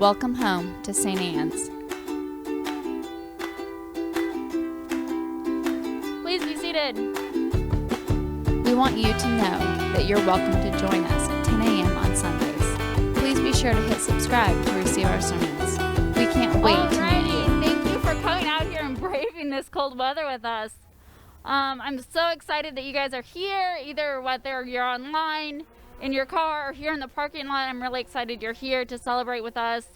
Welcome home to St. Anne's. Please be seated. We want you to know that you're welcome to join us at 10 a.m. on Sundays. Please be sure to hit subscribe to receive our sermons. We can't wait to meet you. Thank you for coming out here and braving this cold weather with us. I'm so excited that you guys are here, either whether you're online, in your car, or here in the parking lot. I'm really excited you're here to celebrate with us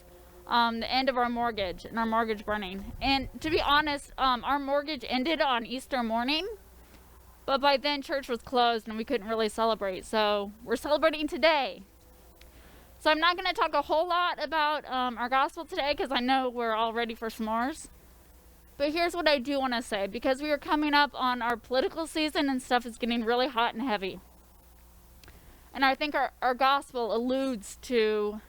the end of our mortgage and our mortgage burning. And to be honest, our mortgage ended on Easter morning, but by then church was closed and we couldn't really celebrate. So we're celebrating today. So I'm not going to talk a whole lot about our gospel today because I know we're all ready for s'mores. But here's what I do want to say, because we are coming up on our political season and stuff is getting really hot and heavy. And I think our gospel alludes to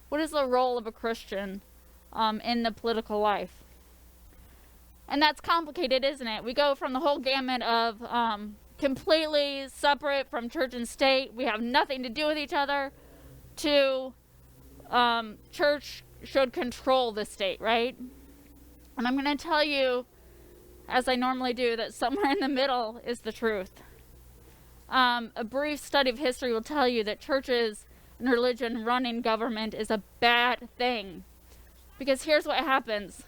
what is the role of a Christian in the political life. And that's complicated, isn't it? We go from the whole gamut of completely separate from church and state, we have nothing to do with each other, to church should control the state, right? And I'm going to tell you, as I normally do, that somewhere in the middle is the truth. A brief study of history will tell you that churches and religion running government is a bad thing. Because here's what happens.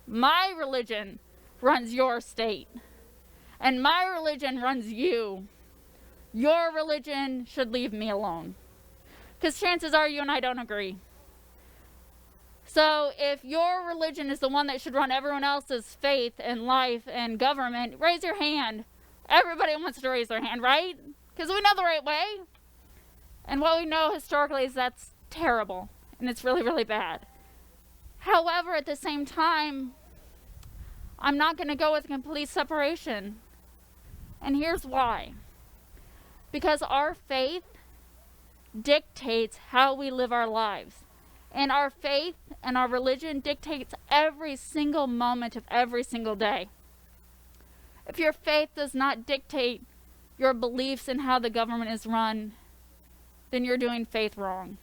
My religion runs your state. And my religion runs you. Your religion should leave me alone. Because chances are you and I don't agree. So if your religion is the one that should run everyone else's faith and life and government, raise your hand. Everybody wants to raise their hand, right? Because we know the right way. And what we know historically is that's terrible. And it's really, really bad. However, at the same time, I'm not going to go with complete separation. And here's why. Because our faith dictates how we live our lives. And our faith and our religion dictates every single moment of every single day. If your faith does not dictate your beliefs in how the government is run, then you're doing faith wrong.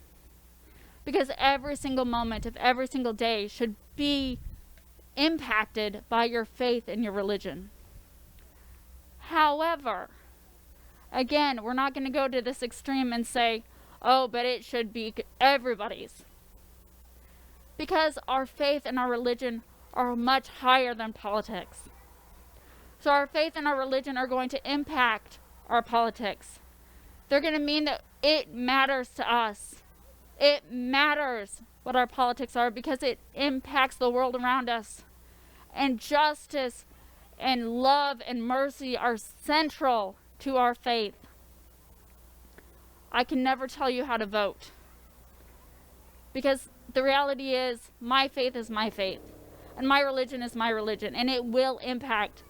Because every single moment of every single day should be impacted by your faith and your religion. However, again, we're not going to go to this extreme and say, oh, but it should be everybody's. Because our faith and our religion are much higher than politics. So our faith and our religion are going to impact our politics. They're going to mean that it matters to us. It matters what our politics are because it impacts the world around us. And justice and love and mercy are central to our faith. I can never tell you how to vote. Because the reality is, my faith is my faith. And my religion is my religion. And it will impact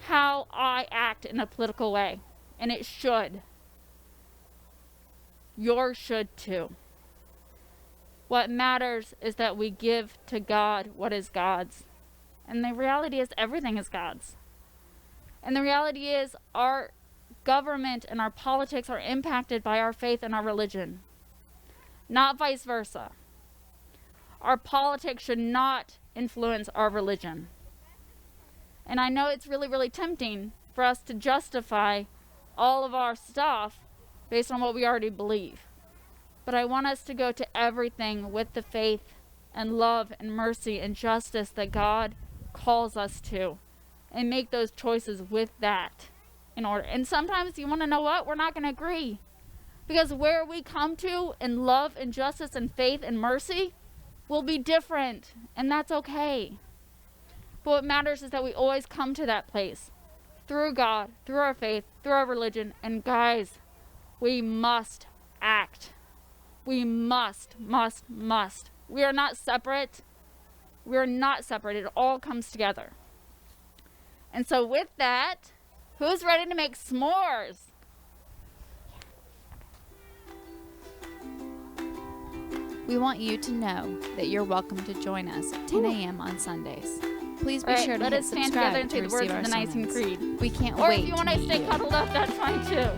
how I act in a political way. And it should. Yours should too. What matters is that we give to God what is God's. And the reality is everything is God's. And the reality is our government and our politics are impacted by our faith and our religion. Not vice versa. Our politics should not influence our religion. And I know it's really, really tempting for us to justify all of our stuff based on what we already believe. But I want us to go to everything with the faith and love and mercy and justice that God calls us to, and make those choices with that in order. And sometimes, you want to know what? We're not going to agree. Because where we come to in love and justice and faith and mercy will be different, and that's okay. But what matters is that we always come to that place through God, through our faith, through our religion. And guys, we must act. We must. We are not separate. We are not separate. It all comes together. And so with that, who's ready to make s'mores? We want you to know that you're welcome to join us at 10 a.m. on Sundays. Please be sure to let hit us stand together subscribe and to say the words receive of our the Nicene sermons. Creed. We can't Or wait if you want to stay meet cuddled up, that's fine too.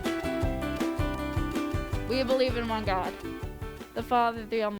We believe in one God, the Father, the Almighty.